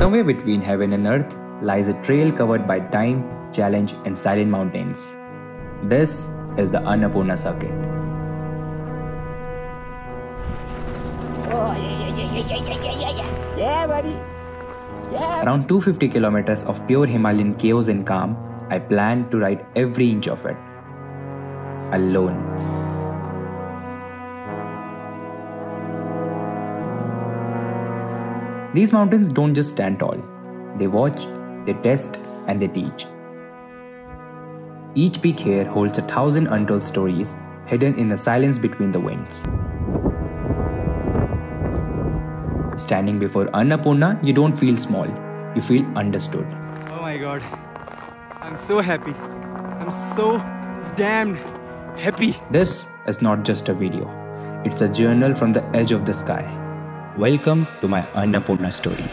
Somewhere between heaven and earth lies a trail covered by time, challenge, and silent mountains. This is the Annapurna Circuit. Oh, yeah, buddy. Yeah. Around 250 kilometers of pure Himalayan chaos and calm, I planned to ride every inch of it. Alone. These mountains don't just stand tall. They watch, they test, and they teach. Each peak here holds 1,000 untold stories hidden in the silence between the winds. Standing before Annapurna, you don't feel small, you feel understood. Oh my god, I'm so happy. I'm so damned happy. This is not just a video, it's a journal from the edge of the sky. Welcome to my Annapurna story.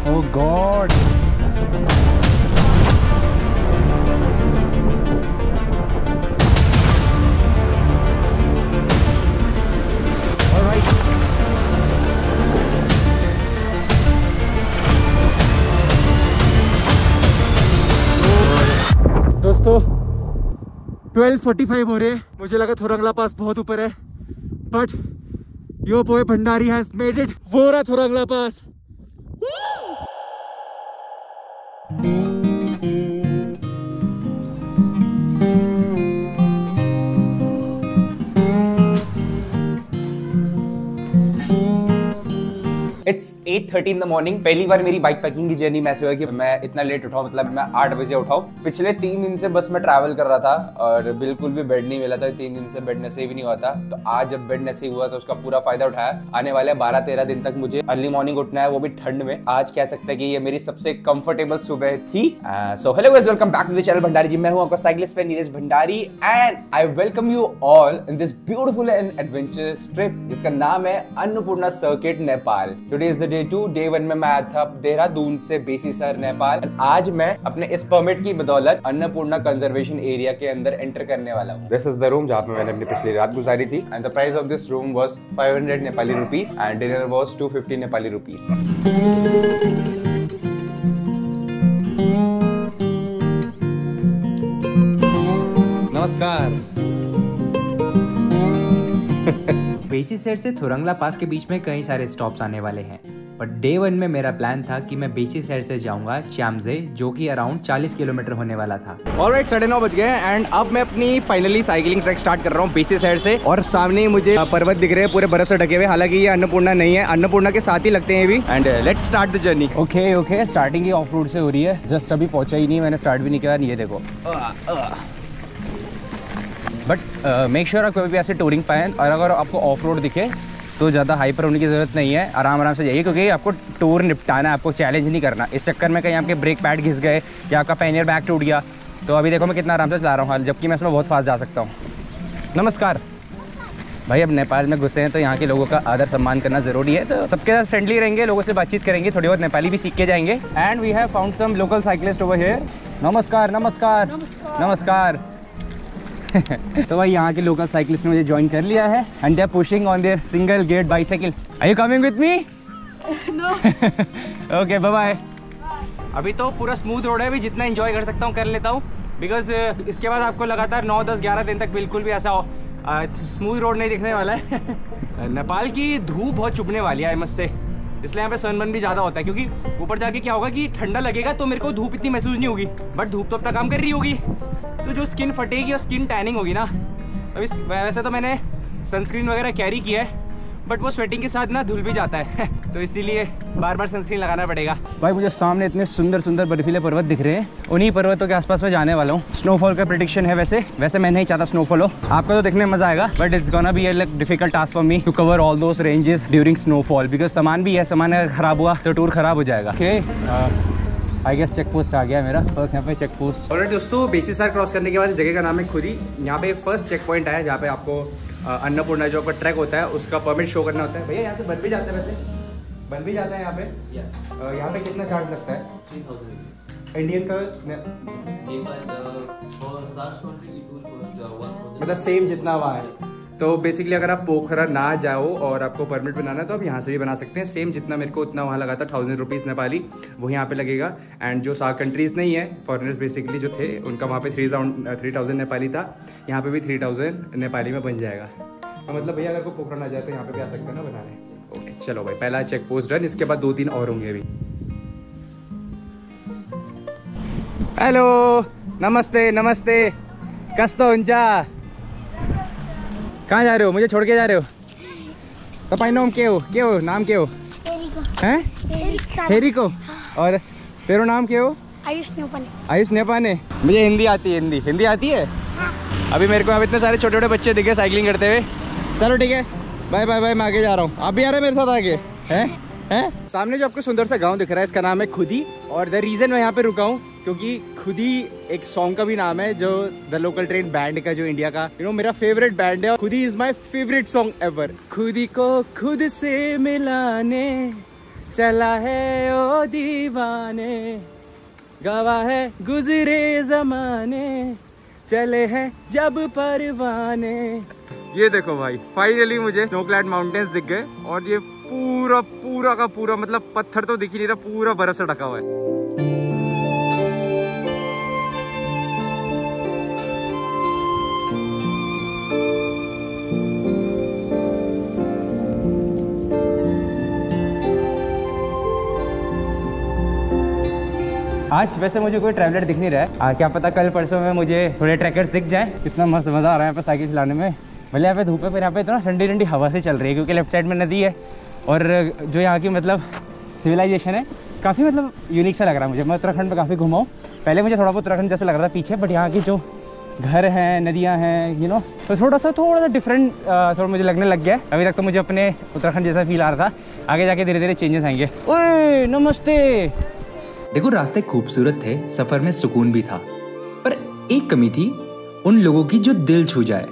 Oh god. All right. दोस्तों 12:45 हो रहे। मुझे लगा थोरंगला पास बहुत ऊपर है, but yo boy Bhandari has made it. वो रहा थोरंगला पास। It's 8:30 in the morning। पहली बार मेरी बाइक पैकिंग की जर्नी में ऐसे हुआ कि मैं इतना लेट उठाऊं, मतलब मैं 8 बजे उठाऊं। पिछले 3 दिन से बस मैं ट्रैवल कर रहा था और बिल्कुल भी बेड नहीं मिला था। 3 दिन से बेड नसीब ही नहीं हुआ था, तो आज जब बेड नसीब हुआ तो उसका पूरा फायदा उठाया। आने वाले 12-13 दिन तक मुझे अर्ली मॉर्निंग उठना है, वो भी ठंड में। आज कह सकते हैं कि ये मेरी सबसे कंफर्टेबल सुबह थी। So hello guys, welcome back to the channel Bhandari ji. मैं हूं आपका cyclist friend Neeraj Bhandari and I welcome you all in this beautiful and adventurous trip जिसका नाम है Annapurna circuit Nepal. Today is the day 2। Day 1 में मैं आया था देहरादून से बेसीसर नेपाल। आज मैं अपने इस परमिट की बदौलत अन्नपूर्णा कंजर्वेशन एरिया के अंदर एंटर करने वाला हूँ। दिस इज द रूम जहाँ पे मैंने अपनी पिछली रात गुजारी थी and the price of this room was 500 Nepali rupees and dinner was 250 Nepali rupees. नमस्कार। बेसीसर से थोरंगला पास के बीच में कई सारे स्टॉप्स आने वाले हैं, बट डे 1 में मेरा प्लान था कि मैं बेसीसर से जाऊंगा च्यामजे, जो कि अराउंड 40 किलोमीटर होने वाला था। ऑलराइट, 9:30 बज गए एंड अब मैं अपनी फाइनली साइकिलिंग ट्रैक स्टार्ट कर रहा हूँ बेसीसर से। और सामने ही मुझे पर्वत दिख रहे हैं पूरे बर्फ से ढके हुए। हालांकि ये अन्नपूर्णा नहीं है, अन्नपूर्णा के साथ ही लगते हैं अभी। And let's start the journey. Okay, starting he of road से हो रही है। जस्ट अभी पहुंचा ही नहीं, मैंने स्टार्ट भी नहीं किया। ये देखो, बट मेक श्योर आप कभी भी ऐसे टूरिंग पाएँ, और अगर आपको ऑफ रोड दिखे तो ज़्यादा हाइपर होने की ज़रूरत नहीं है। आराम से जाइए, क्योंकि आपको टूर निपटाना है, आपको चैलेंज नहीं करना। इस चक्कर में कहीं आपके ब्रेक पैड घिस गए या आपका पैनियर बैग टूट गया तो अभी देखो मैं कितना आराम से चला रहा हूँ, जबकि मैं इसमें बहुत फास्ट जा सकता हूँ। नमस्कार भाई, अब नेपाल में घुसे हैं तो यहाँ के लोगों का आदर सम्मान करना ज़रूरी है। तो सबके साथ फ्रेंडली रहेंगे, लोगों से बातचीत करेंगे, थोड़ी बहुत नेपाली भी सीख के जाएंगे। And we have found some local cyclists over here. नमस्कार नमस्कार नमस्कार। तो भाई यहाँ के लोकल साइकिलिस्ट ने मुझे ज्वाइन कर लिया है and they are pushing on their single gate bicycle. Are you coming with me? No. Okay, bye bye. अभी तो पूरा स्मूथ रोड है, अभी जितना एंजॉय कर सकता हूँ कर लेता हूँ, बिकॉज इसके बाद आपको लगातार 9, 10, 11 दिन तक बिल्कुल भी ऐसा स्मूथ रोड नहीं दिखने वाला है। नेपाल की धूप बहुत चुभने वाली है मस्त से, इसलिए यहाँ पे सनबर्न भी ज़्यादा होता है। क्योंकि ऊपर जाके क्या होगा कि ठंडा लगेगा तो मेरे को धूप इतनी महसूस नहीं होगी, बट धूप तो अपना काम कर रही होगी, तो जो स्किन फटेगी और स्किन टैनिंग होगी ना। अभी वैसे तो मैंने सनस्क्रीन वगैरह कैरी किया है, बट वो स्वेटिंग के साथ ना धुल भी जाता है तो इसीलिए बार बार सनस्क्रीन लगाना पड़ेगा। भाई मुझे सामने इतने सुंदर सुंदर बर्फीले पर्वत दिख रहे हैं, उन्हीं पर्वतों के आसपास मैं जाने वाला हूँ। स्नोफॉल का प्रेडिक्शन है। वैसे मैं नहीं चाहता स्नोफॉल हो, आपको तो देखने में मजा आएगा, but it's gonna be like difficult task for me to cover all those ranges during snowfall, because सामान भी है, सामान अगर खराब हुआ तो टूर खराब हो जाएगा। आई गेस चेक पोस्ट आ गया मेरा फर्स्ट, यहाँ पे चेक पोस्ट। ऑलराइट दोस्तों, बेसीसर क्रॉस करने के बाद इस जगह का नाम है खुरी। यहाँ पे फर्स्ट चेक पॉइंट है जहाँ पे आपको अन्नपूर्णा जो आपका ट्रैक होता है उसका परमिट शो करना होता है। भैया यहाँ से बच भी जाता है वैसे, बन भी जाता है यहाँ पे? यहाँ पे कितना चार्ज लगता है? 3000 rupees. इंडियन का मतलब सेम जितना वहाँ है। तो बेसिकली अगर आप पोखरा ना जाओ और आपको परमिट बनाना है तो आप यहाँ से भी बना सकते हैं। सेम जितना मेरे को उतना वहाँ लगा था 1000 रुपीज़ नेपाली, वो यहाँ पे लगेगा। एंड जो सार्क कंट्रीज़ नहीं है, फॉरेनर्स बेसिकली जो थे, उनका वहाँ पे 3000 नेपाली था, यहाँ पे भी 3000 नेपाली में बन जाएगा। तो मतलब भैया अगर कोई पोखरा ना जाए तो यहाँ पे भी आ सकते हैं ना बनाने। ओके चलो भाई, पहला चेक पोस्ट डन, इसके बाद 2-3 और होंगे अभी। हेलो, नमस्ते नमस्ते, कस्तो हुन्छ? कहाँ जा रहे हो? मुझे छोड़ के जा रहे हो? तपाईँ नाम के हो? नाम के हो? हैं? हेरिको। और तेरा नाम क्या हो? आयुष नेपाने। आयुष नेपाने। मुझे हिंदी आती है। हिंदी आती है? अभी मेरे को अब इतने सारे छोटे छोटे बच्चे दिखे साइकिलिंग करते हुए। चलो ठीक है, बाय बाय बाय, मैं आगे जा रहा हूँ। आप भी आ रहे हैं मेरे साथ आगे? हैं? सामने जो आपको सुंदर सा गांव दिख रहा है, इसका नाम है खुदी। और द रीज़न मैं यहाँ पे रुका हूँ क्योंकि खुदी एक सॉन्ग का भी नाम है, जो द लोकल ट्रेन बैंड का, जो इंडिया का मेरा फेवरेट बैंड है। खुदी is my favourite song ever. खुदी को खुद से मिलाने चला है ओ दीवाने, गवा है गुजरे जमाने, चले हैं जब परवाने। ये देखो भाई, फाइनली मुझे स्नोक्लैड माउंटेन्स दिख गए और ये पूरा का पूरा, मतलब पत्थर तो दिख ही नहीं रहा, पूरा बर्फ से ढका हुआ है। आज वैसे मुझे कोई ट्रैवलर दिख नहीं रहा है, क्या पता कल परसों में मुझे थोड़े ट्रैकर्स दिख जाएं। कितना मस्त मज़ा आ रहा है यहाँ पे साइकिल चलाने में। भले यहाँ पे धूप है, पर यहाँ पे इतना ठंडी ठंडी हवा से चल रही है क्योंकि लेफ्ट साइड में नदी है। और जो यहाँ की मतलब सिविलाइजेशन है, काफ़ी मतलब यूनिक सा लग रहा है मुझे। मैं उत्तराखंड में काफ़ी घुमा हूँ, पहले मुझे थोड़ा बहुत उत्तराखंड जैसा लग रहा था पीछे, बट यहाँ की जो घर हैं, नदियाँ हैं, तो थोड़ा सा डिफरेंट थोड़ा मुझे लगने लग गया है। अभी तक तो मुझे अपने उत्तराखंड जैसा फील आ रहा था, आगे जाके धीरे धीरे चेंजेस आएंगे। ओए नमस्ते। देखो रास्ते खूबसूरत थे, सफर में सुकून भी था, पर एक कमी थी उन लोगों की जो दिल छू जाए।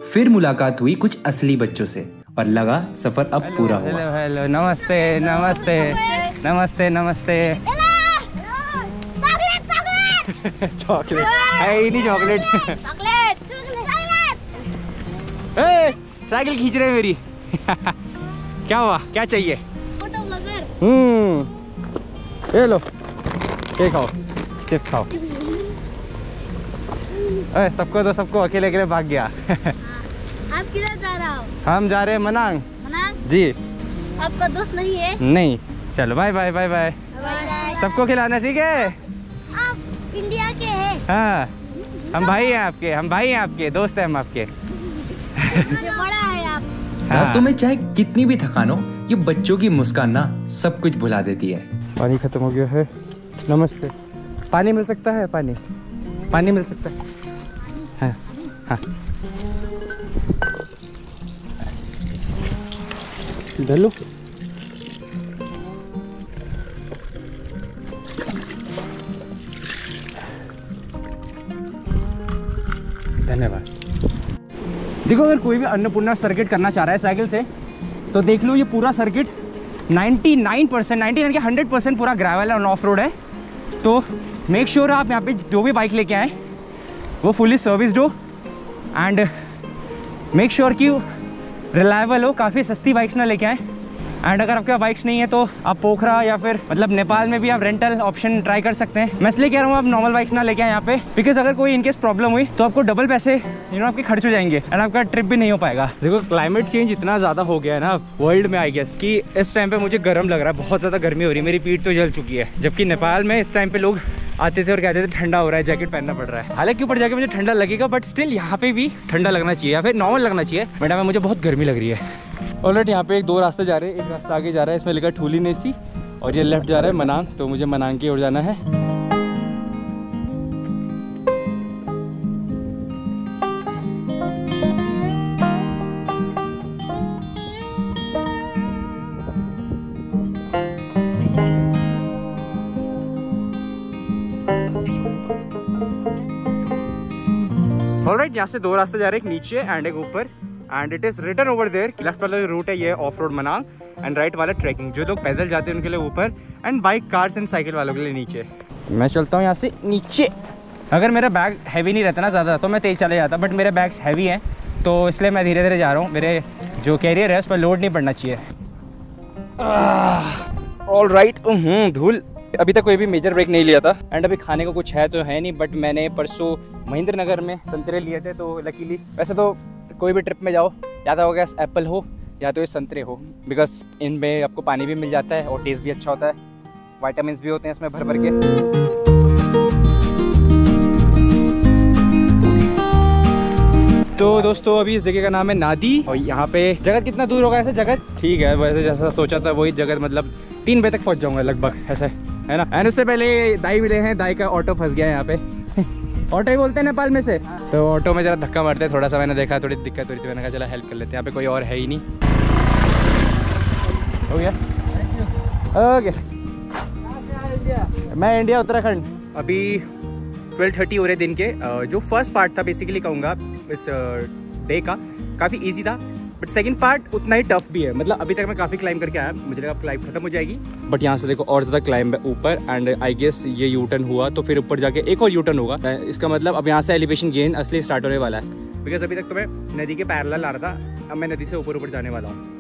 फिर मुलाकात हुई कुछ असली बच्चों से और लगा सफर अब पूरा हुआ। हेलो, नमस्ते नमस्ते नमस्ते नमस्ते। चॉकलेट है नहीं? चॉकलेट साइकिल खींच रहे हैं मेरी। क्या हुआ, क्या चाहिए? Photo blogger. ये लो, ये खाओ, चिप्स खाओ। सबको तो सबको, अकेले अकेले भाग गया। आप किधर जा रहा हो? हम जा रहे हैं मनांग। मनांग जी। आपका दोस्त नहीं है? नहीं, चलो बाय बाय बाय बाय। सबको खिलाना, ठीक है? आप इंडिया के हैं? हाँ, हम भाई हैं आपके, दोस्त हैं हम आपके। मुझे बड़ा है आप। रास्तों में चाहे कितनी भी थकान हो, ये बच्चों की मुस्कान ना सब कुछ भुला देती है। पानी खत्म हो गया है। नमस्ते। पानी मिल सकता है? पानी मिल सकता है? हाँ हाँ। डलो। धन्यवाद। देखो, अगर कोई भी अन्नपूर्णा सर्किट करना चाह रहा है साइकिल से, तो देख लो ये पूरा सर्किट 99% 100% पूरा ग्रेवल और ऑफ रोड है। तो मेक श्योर आप यहाँ पे जो भी बाइक लेके आए वो फुली सर्विस्ड हो, एंड मेक श्योर कि रिलायबल हो। काफ़ी सस्ती बाइक्स ना लेके आए। एंड अगर आपके पास बाइक्स नहीं है तो आप पोखरा या फिर मतलब नेपाल में भी आप रेंटल ऑप्शन ट्राई कर सकते हैं। मैं इसलिए कह रहा हूँ आप नॉर्मल बाइक्स ना लेके आए यहाँ पे, बिकॉज अगर कोई इनकेस प्रॉब्लम हुई तो आपको डबल पैसे आपके खर्च हो जाएंगे एंड आपका ट्रिप भी नहीं हो पाएगा। देखो, क्लाइमेट चेंज इतना ज़्यादा हो गया है ना वर्ल्ड में, आई गेस कि इस टाइम पे मुझे गर्म लग रहा है, बहुत ज़्यादा गर्मी हो रही है, मेरी पीठ तो जल चुकी है। जबकि नेपाल में इस टाइम पे लोग आते थे और कहते थे ठंडा हो रहा है, जैकेट पहनना पड़ रहा है। हालांकि ऊपर जाके मुझे ठंडा लगेगा, बट स्टिल यहाँ पे भी ठंडा लगना चाहिए या फिर नॉर्मल लगना चाहिए। बट हमें मुझे बहुत गर्मी लग रही है। ऑलरेडी यहाँ पे 2 रास्ते जा रहे हैं। एक रास्ता आगे जा रहा है, इसमें लिखा ठूली नेसी, और ये लेफ्ट जा रहा है मनांग। तो मुझे मनांग की ओर जाना है। ऑलराइट, यहाँ से 2 रास्ते जा रहे हैं, एक नीचे एंड एक ऊपर। And it is written over there. Left वाला रूट है ये off road Manang and right वाला ट्रैकिंग। जो लोग पैदल जाते हैं उनके लिए ऊपर and bike cars and cycle वालों के लिए नीचे। मैं चलता हूँ यहाँ से नीचे। अगर मेरा बैग हैवी नहीं रहता ना ज़्यादा तो मैं तेज चले जाता, बट मेरे बैग्स हैवी हैं तो इसलिए मैं धीरे धीरे जा रहा हूँ। मेरे जो कैरियर है उस पर लोड नहीं पड़ना चाहिए। All right. धूल। अभी तक कोई भी मेजर ब्रेक नहीं लिया था एंड अभी खाने को कुछ है तो है नहीं, बट मैंने परसों महेंद्र नगर में संतरे लिए थे तो लकीली, वैसे तो कोई भी ट्रिप में जाओ या तो होगा एप्पल हो या तो ये संतरे हो, बिकॉज इनमें आपको पानी भी मिल जाता है और टेस्ट भी अच्छा होता है, विटामिन भी होते हैं इसमें भर भर के। तो दोस्तों अभी इस जगह का नाम है नादी और यहाँ पे जगत कितना दूर होगा ऐसे जगत ठीक है, वैसे जैसा सोचा था वही जगत, मतलब 3 बजे तक पहुँच जाऊँगा लगभग ऐसे, है ना। एंड उससे पहले दाई मिले हैं, दाई का ऑटो फंस गया है यहाँ पे। ऑटो ही बोलते हैं नेपाल में से, तो ऑटो में जरा धक्का मारते हैं थोड़ा सा, मैंने देखा थोड़ी दिक्कत हो रही थी, मैंने कहा चला हेल्प कर लेते हैं, यहाँ पे कोई और है ही नहीं। हो गया ओके। मैं इंडिया उत्तराखंड। अभी 12:30 हो रहे दिन के। जो फर्स्ट पार्ट था बेसिकली कहूँगा इस डे का काफ़ी इजी था, बट सेकंड पार्ट उतना ही टफ भी है। मतलब अभी तक मैं काफ़ी क्लाइंब करके आया, मुझे लगा क्लाइंब खत्म हो जाएगी, बट यहाँ से देखो और ज़्यादा क्लाइंब है ऊपर एंड आई गेस ये यू टर्न हुआ तो फिर ऊपर जाके एक और यू टर्न होगा। इसका मतलब अब यहाँ से एलिवेशन गेन असली स्टार्ट होने वाला है, बिकॉज अभी तक तो मैं नदी के पैरेलल आ रहा था, अब मैं नदी से ऊपर ऊपर जाने वाला हूँ।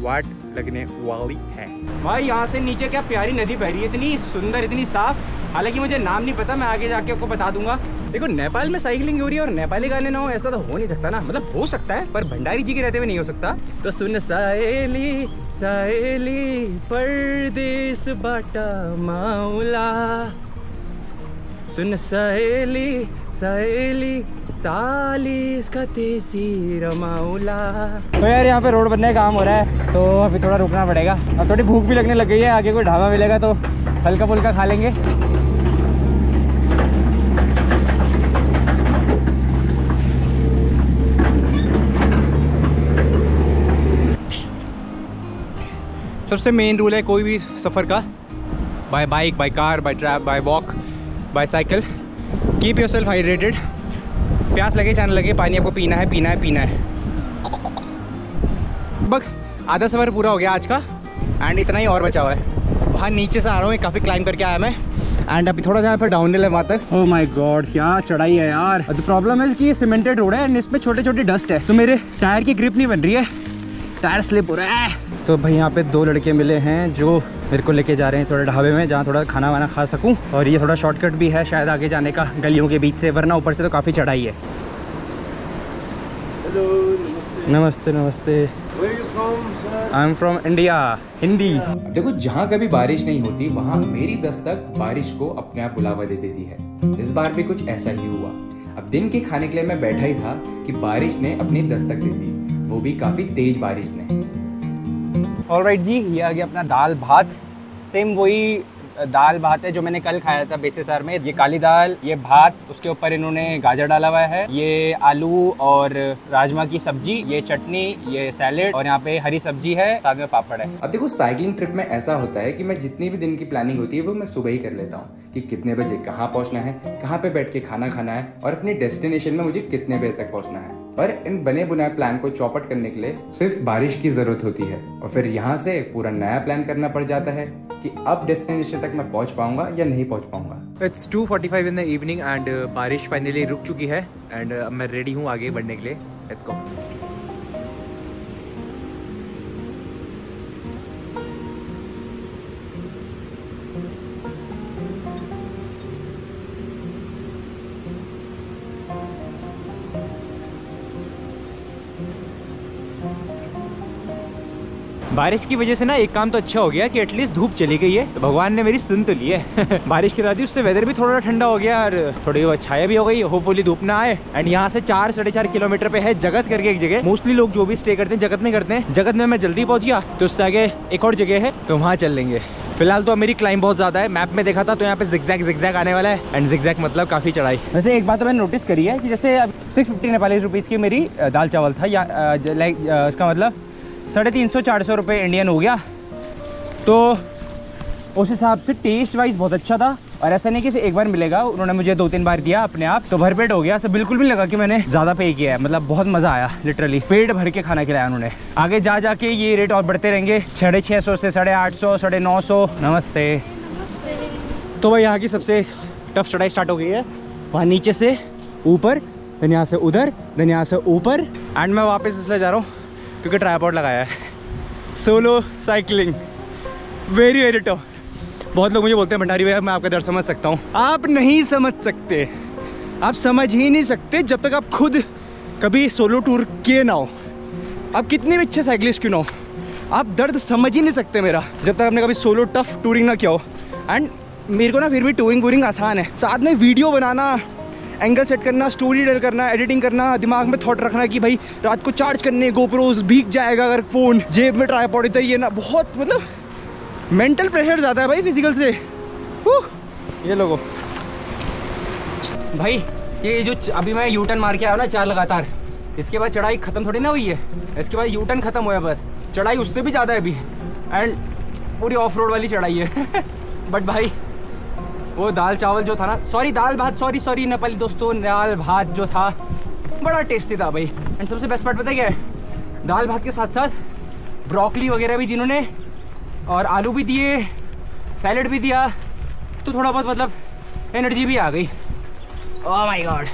वाट लगने वाली है भाई। यहाँ से नीचे क्या प्यारी नदी बह रही है, इतनी सुंदर इतनी साफ। हालांकि मुझे नाम नहीं पता, मैं आगे जाके आपको बता दूंगा। देखो नेपाल में साइकिलिंग हो रही है और नेपाली गाने ना हो ऐसा तो हो नहीं सकता ना, मतलब हो सकता है पर भंडारी जी के रहते हुए नहीं हो सकता। तो सुन साहेली साहेली परदेस बाटा माउला, सुन साहेली साहेली चालीस का तेजी रमाउला। तो यार यहाँ पे रोड बनने का काम हो रहा है तो अभी थोड़ा रुकना पड़ेगा। अब थोड़ी भूख भी लगने लग गई है, आगे कोई ढाबा मिलेगा तो हल्का फुल्का खा लेंगे। सबसे मेन रूल है कोई भी सफ़र का, by bike, by car, by trap, by walk, by cycle, keep yourself hydrated. प्यास लगे चाहे लगे पानी आपको पीना है पीना है पीना है। बस आधा सफ़र पूरा हो गया आज का एंड इतना ही और बचा हुआ है। वहाँ नीचे से आ रहा हूँ, काफ़ी क्लाइंब करके आया मैं एंड अभी थोड़ा जहाँ पर डाउन हिल है वहाँ तक। ओह माय गॉड क्या चढ़ाई है यार। द प्रॉब्लम है कि ये सीमेंटेड रोड है एंड इसमें छोटे छोटे डस्ट है तो मेरे टायर की ग्रिप नहीं बन रही है, टायर स्लिप हो रहा है। तो भाई यहाँ पे 2 लड़के मिले हैं जो मेरे को लेके जा रहे हैं थोड़े ढाबे में जहाँ थोड़ा खाना वाना खा सकूँ, और ये थोड़ा शॉर्टकट भी है शायद आगे जाने का गलियों के बीच से, वरना ऊपर से तो काफ़ी चढ़ाई है। नमस्ते नमस्ते। I am from India. Hindi. देखो जहाँ कभी बारिश नहीं होती वहाँ मेरी दस्तक बारिश को अपने आप बुलावा दे देती है। इस बार भी कुछ ऐसा ही हुआ। अब दिन के खाने के लिए मैं बैठा ही था कि बारिश ने अपनी दस्तक दे दी, वो भी काफी तेज बारिश ने। ऑलराइट जी, ये आ गया अपना दाल भात। सेम वही दाल भात है जो मैंने कल खाया था बेसिसदार में। ये काली दाल, ये भात, उसके ऊपर इन्होंने गाजर डाला हुआ है, ये आलू और राजमा की सब्जी, ये चटनी, ये सैलेड और यहाँ पे हरी सब्जी है, साथ में पापड़ है। अब देखो साइकिलिंग ट्रिप में ऐसा होता है कि मैं जितनी भी दिन की प्लानिंग होती है वो मैं सुबह ही कर लेता हूँ कि कितने बजे कहाँ पहुँचना है, कहाँ पे बैठ के खाना खाना है और अपने डेस्टिनेशन में मुझे कितने बजे तक पहुँचना है। पर इन बने बुनाए प्लान को चौपट करने के लिए सिर्फ बारिश की जरूरत होती है और फिर यहाँ से पूरा नया प्लान करना पड़ जाता है कि अब डेस्टिनेशन तक मैं पहुँच पाऊंगा या नहीं पहुँच पाऊंगा। It's 2:45 in the evening and बारिश फाइनली रुक चुकी है एंड अब मैं रेडी हूँ आगे बढ़ने के लिए। Let's go. बारिश की वजह से ना एक काम तो अच्छा हो गया कि एटलीस्ट धूप चली गई है, तो भगवान ने मेरी सुन तो ली है। बारिश के साथ ही उससे वेदर भी थोड़ा ठंडा हो गया और थोड़ी छाया भी हो गई, होपफुली धूप ना आए। एंड यहाँ से 4-4.5 किलोमीटर पे है जगत करके एक जगह। मोस्टली लोग जो भी स्टे करते हैं जगत में करते हैं। जगत में मैं जल्दी पहुँच गया तो उससे आगे एक और जगह है तो वहाँ चल लेंगे। फिलहाल तो मेरी क्लाइंब बहुत ज़्यादा है। मैप में देखा था तो यहाँ पे जिगजैग आने वाला है एंड जिगजैग मतलब काफ़ी चढ़ाई। वैसे एक बात तो मैंने नोटिस करी है कि जैसे 650 नेपाली रुपीज़ की मेरी दाल चावल था या लाइक इसका मतलब 350-400 रुपये इंडियन हो गया। तो उस हिसाब से टेस्ट वाइज बहुत अच्छा था। और ऐसा नहीं कि इसे एक बार मिलेगा, उन्होंने मुझे 2-3 बार दिया अपने आप, तो भरपेट हो गया। ऐसा बिल्कुल भी लगा कि मैंने ज़्यादा पे किया है, मतलब बहुत मज़ा आया, लिटरली पेट भर के खाना खिलाया उन्होंने। आगे जा जाके ये रेट और बढ़ते रहेंगे, 650 से 850, 950। नमस्ते। तो भाई यहाँ की सबसे टफ चढ़ाई स्टार्ट हो गई है, वहाँ नीचे से ऊपर, देन यहाँ से उधर, देन यहाँ से ऊपर। एंड मैं वापस इसलिए जा रहा हूँ क्योंकि ट्राइपॉड लगाया है। Solo cycling very very tough. बहुत लोग मुझे बोलते हैं भंडारी भैया मैं आपका दर्द समझ सकता हूँ। आप नहीं समझ सकते, आप समझ ही नहीं सकते जब तक आप खुद कभी सोलो टूर किए ना हो। आप कितने भी अच्छे साइकिलिस्ट क्यों ना हो, आप दर्द समझ ही नहीं सकते मेरा जब तक आपने कभी सोलो टफ टूरिंग ना किया हो। एंड मेरे को ना फिर भी टूरिंग आसान है, साथ में वीडियो बनाना, एंगल सेट करना, स्टोरी टेल करना, एडिटिंग करना, दिमाग में थॉट रखना कि भाई रात को चार्ज करने गोप्रोस, भीग जाएगा अगर फ़ोन, जेब में ट्राइपॉड, इधर ये ना, बहुत मतलब मेंटल प्रेशर ज़्यादा है भाई फिजिकल से। ये लोगो भाई, ये जो अभी मैं यू टर्न मार के आया ना 4 लगातार, इसके बाद चढ़ाई ख़त्म थोड़ी ना हुई है, इसके बाद यू टर्न ख़त्म हुआ बस, चढ़ाई उससे भी ज़्यादा है अभी, एंड पूरी ऑफ रोड वाली चढ़ाई है। बट भाई वो दाल चावल जो था ना, दाल भात, सॉरी नेपाली दोस्तों, दाल भात जो था बड़ा टेस्टी था भाई। एंड सबसे बेस्ट पार्ट पता है क्या है, दाल भात के साथ साथ ब्रोकली वगैरह भी दी इन्होंने, और आलू भी दिए, सैलड भी दिया, तो थोड़ा बहुत मतलब एनर्जी भी आ गई। Oh my God.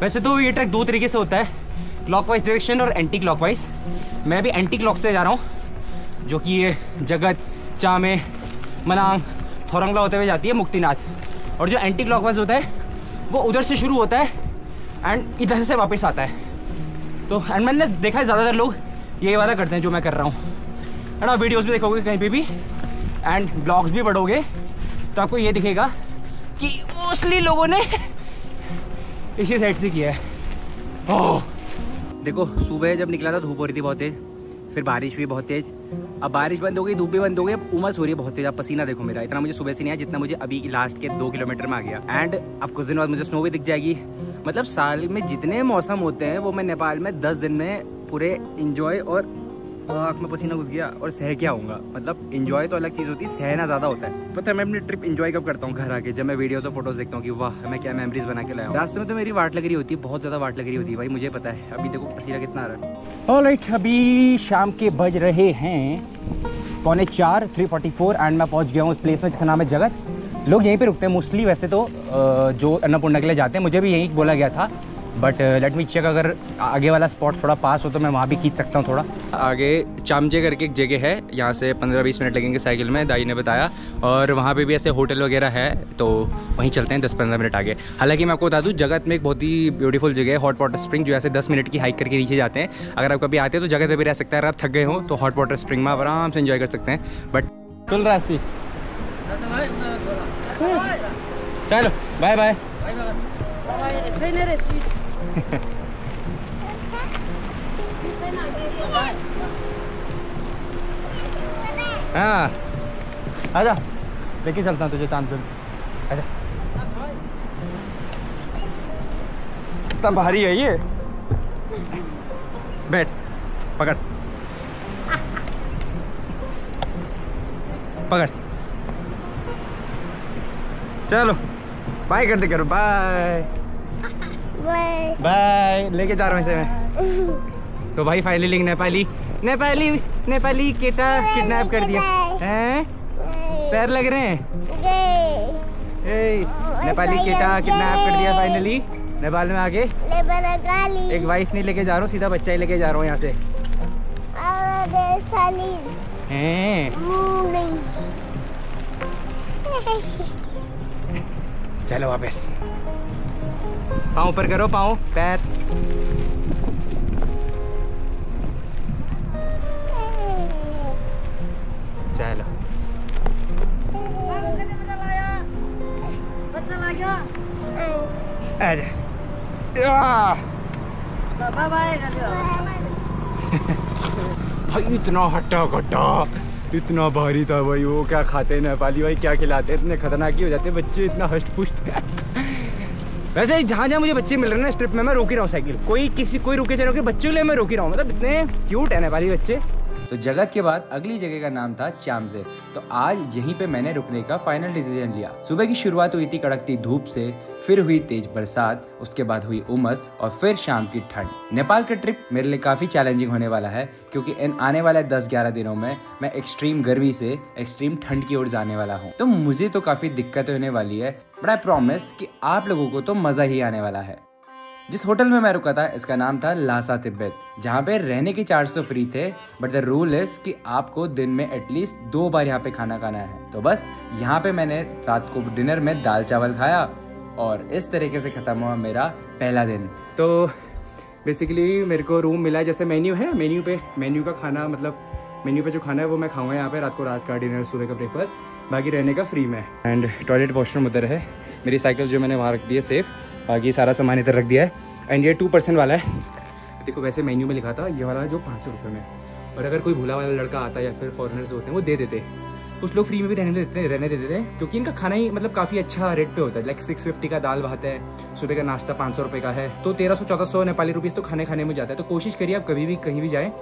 वैसे तो ये ट्रैक 2 तरीके से होता है, क्लॉकवाइज डायरेक्शन और एंटी क्लॉकवाइज। मैं भी एंटी क्लॉक से जा रहा हूँ, जो कि ये जगत, चामे, मनांग, थोरंगला होते हुए जाती है मुक्तिनाथ। और जो एंटी क्लॉकवाइज होता है वो उधर से शुरू होता है एंड इधर से वापस आता है। तो एंड मैंने देखा है ज़्यादातर लोग ये वाला करते हैं जो मैं कर रहा हूँ। है ना, वीडियोस भी देखोगे कहीं पे भी एंड ब्लॉग्स भी पढ़ोगे तो आपको ये दिखेगा कि मोस्टली लोगों ने इसी साइड से किया है। ओह देखो, सुबह जब निकला था धूप हो रही थी बहुत तेज, फिर बारिश हुई बहुत तेज, अब बारिश बंद हो गई, धूप भी बंद हो गई, अब उमस हो रही है बहुत तेज। अब पसीना देखो मेरा, इतना मुझे सुबह से नहीं आया जितना मुझे अभी लास्ट के 2 किलोमीटर में आ गया। एंड अब कुछ दिन बाद मुझे स्नो भी दिख जाएगी। मतलब साल में जितने मौसम होते हैं वो मैं नेपाल में 10 दिन में पूरे इंजॉय, और आँख में पसीना घुस गया और सह के आऊँगा। मतलब इंजॉय तो अलग चीज़ होती है, सहना ज़्यादा होता है। पता है मैं अपनी ट्रिप इंजॉय कब करता हूँ, घर आके, जब मैं वीडियोस और फोटोज देखता हूँ कि वाह मैं क्या मेमोरीज बना के लाया हूँ। रास्ते में तो मेरी वाट लग रही होती है, बहुत ज़्यादा वाट लग रही होती है भाई, मुझे पता है। अभी देखो पसीना कितना आ रहा है। ऑलराइट, अभी शाम के बज रहे हैं 3:45, 3:44 एंड मैं पहुँच गया हूँ उस प्लेस में जिसका नाम है जगत। लोग यहीं पे रुकते हैं मोस्टली वैसे तो, जो अन्नपूर्णा के लिए जाते हैं, मुझे भी यहीं बोला गया था। बट लेट मी चेक, अगर आगे वाला स्पॉट थोड़ा पास हो तो मैं वहाँ भी खींच सकता हूँ थोड़ा। आगे चामजे करके एक जगह है, यहाँ से 15-20 मिनट लगेंगे साइकिल में, दाई ने बताया। और वहाँ पे भी ऐसे होटल वगैरह है, तो वहीं चलते हैं 10-15 मिनट आगे। हालांकि मैं आपको बता दूँ, जगत में एक बहुत ही ब्यूटीफुल जगह है, हॉट वाटर स्प्रिंग, जो ऐसे 10 मिनट की हाइक करके नीचे जाते हैं। अगर आप कभी आते हैं तो जगह पे भी रह सकता है, अगर आप थक गए हो तो हॉट वाटर स्प्रिंग में आराम से एंजॉय कर सकते हैं। बट चल रास्ते, चलो बाय बाय। हाँ आजा, लेके चलता हूँ तुझे तामचुल, आजा। कितना भारी है ये, बैठ, पकड़ पकड़, चलो बाय कर दे, करो बाय बाय, लेके जा रहा हूँ इसे मैं। तो भाई फाइनली नेपाली केटा किडनैप कर दिया हैं, पैर लग रहे हैं। नेपाली केटा किडनैप कर दिया फाइनली नेपाल में आके। एक वाइफ नहीं लेके जा रहा हूँ, सीधा बच्चा ही लेके जा रहा हूँ यहाँ से। चलो वापस, पाँव ऊपर करो, पाँव पैर। चलो भाई इतना हट्टा कट्टा, इतना भारी था भाई। वो क्या खाते हैं नेपाली भाई, क्या खिलाते हैं, इतने खतरनाक ही हो जाते हैं बच्चे, इतना हष्ट पुष्ट। वैसे जहाँ जहाँ मुझे बच्चे मिल रहे हैं ना स्ट्रिप में, मैं रोक ही रहा हूँ साइकिल। कोई रुके चलो के बच्चों के लिए मैं रोक ही रहा हूँ, मतलब इतने क्यूट है नेपाली बच्चे। तो जगत के बाद अगली जगह का नाम था चामजे। तो आज यहीं पे मैंने रुकने का फाइनल डिसीजन लिया। सुबह की शुरुआत हुई थी कड़कती धूप से, फिर हुई तेज बरसात, उसके बाद हुई उमस और फिर शाम की ठंड। नेपाल का ट्रिप मेरे लिए काफ़ी चैलेंजिंग होने वाला है क्योंकि इन आने वाले 10-11 दिनों में मैं एक्सट्रीम गर्मी से एक्सट्रीम ठंड की ओर जाने वाला हूँ। तो मुझे तो काफ़ी दिक्कत होने वाली है, बट आई प्रॉमिस कि आप लोगों को तो मज़ा ही आने वाला है। जिस होटल में मैं रुका था इसका नाम था लासा तिब्बत, जहाँ पे रहने के चार्ज तो फ्री थे, बट द रूल इज कि आपको दिन में एटलीस्ट 2 बार यहाँ पे खाना खाना है। तो बस यहाँ पे मैंने रात को डिनर में दाल चावल खाया और इस तरीके से ख़त्म हुआ मेरा पहला दिन। तो बेसिकली मेरे को रूम मिला है, जैसे मेन्यू है, मेन्यू का खाना, मतलब मेन्यू पे जो खाना है वो मैं खाऊंगा यहाँ पे, रात को रात का डिनर, सुबह का ब्रेकफास्ट, बाकी रहने का फ्री में। एंड टॉयलेट वॉशरूम उधर है, मेरी साइकिल जो मैंने वहाँ रख दी है सेफ, बाकी सारा सामान इधर रख दिया है। एंड ये 2% वाला है, देखो वैसे मेन्यू में लिखा था ये वाला जो 500 रुपये में, और अगर कोई भूला वाला लड़का आता है या फिर फॉरेनर्स होते हैं वो दे देते, कुछ लोग फ्री में भी रहने देते हैं क्योंकि इनका खाना ही मतलब काफ़ी अच्छा रेट पे होता है। लाइक 650 का दाल भात है, सुबह का नाश्ता 500 रुपये का है, तो 1300-1400 नेपाली रुपीज़ तो खाने में जाता है। तो कोशिश करिए आप कभी भी कहीं भी जाएँ,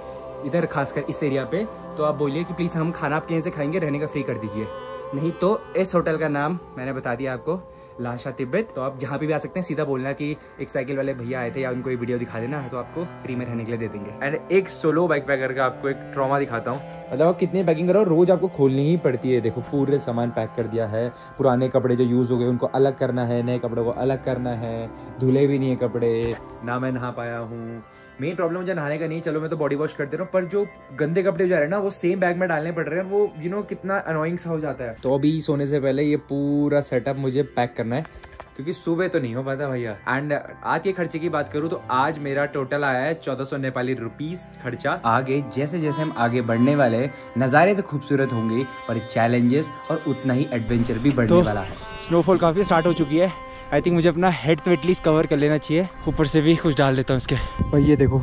इधर खासकर इस एरिया पे, तो आप बोलिए कि प्लीज़ हम खाना आपके यहाँ से खाएंगे, रहने का फ्री कर दीजिए। नहीं तो इस होटल का नाम मैंने बता दिया आपको, लासा तिब्बत। तो आप जहाँ भी आ सकते हैं, सीधा बोलना कि एक साइकिल वाले भैया आए थे या उनको एक वीडियो दिखा देना, तो आपको फ्री में रहने के लिए दे देंगे। एंड एक सोलो बाइक पैकर का आपको एक ट्रॉमा दिखाता हूँ। मतलब आप कितनी पैकिंग करो, रोज आपको खोलनी ही पड़ती है। देखो पूरे सामान पैक कर दिया है, पुराने कपड़े जो यूज़ हो गए उनको अलग करना है, नए कपड़ों को अलग करना है, धुले भी नहीं है कपड़े, ना मैं नहा पाया हूँ। मेन प्रॉब्लम मुझे नहाने का नहीं, चलो मैं तो बॉडी वॉश कर दे रहा हूँ, पर जो गंदे कपड़े जा रहे हैं ना वो सेम बैग में डालने पड़ रहे हैं, वो कितना अनोइंग सा हो जाता है। तो अभी सोने से पहले ये पूरा सेटअप मुझे पैक करना है क्योंकि सुबह तो नहीं हो पाता भैया। एंड आज के खर्चे की बात करूँ तो आज मेरा टोटल आया है 1400 नेपाली रुपीस खर्चा। आगे जैसे जैसे हम आगे बढ़ने वाले, नज़ारे तो खूबसूरत होंगे पर चैलेंजेस और उतना ही एडवेंचर भी बढ़ने वाला है। स्नोफॉल काफ़ी स्टार्ट हो चुकी है, आई थिंक मुझे अपना हेड तो एटलीस्ट कवर कर लेना चाहिए, ऊपर से भी कुछ डाल देता हूँ इसके। भाई ये देखो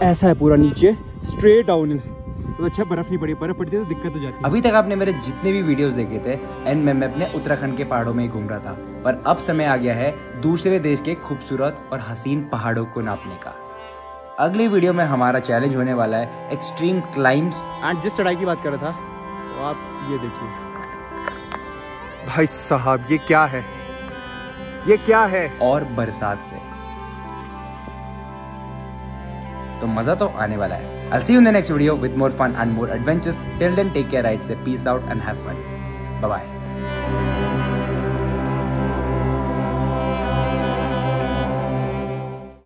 ऐसा है पूरा नीचे स्ट्रेट डाउन, तो अच्छा बर्फ नहीं पड़ी, बर्फ पड़ती है तो दिक्कत हो जाती है। अभी तक आपने मेरे जितने भी वीडियोस देखे थे एंड मैं अपने उत्तराखंड के पहाड़ों में ही घूम रहा था, पर अब समय आ गया है दूसरे देश के खूबसूरत और हसीन पहाड़ों को नापने का। अगली वीडियो में हमारा चैलेंज होने वाला है एक्सट्रीम क्लाइम्स। एंड जिस चढ़ाई की बात कर रहा था तो आप ये देखिए भाई साहब, ये क्या है, ये क्या है, और बरसात से तो मजा तो आने वाला है। I'll see you in the next video with more fun and more adventures. Till then, take care, right? Say peace out and have fun. Bye bye.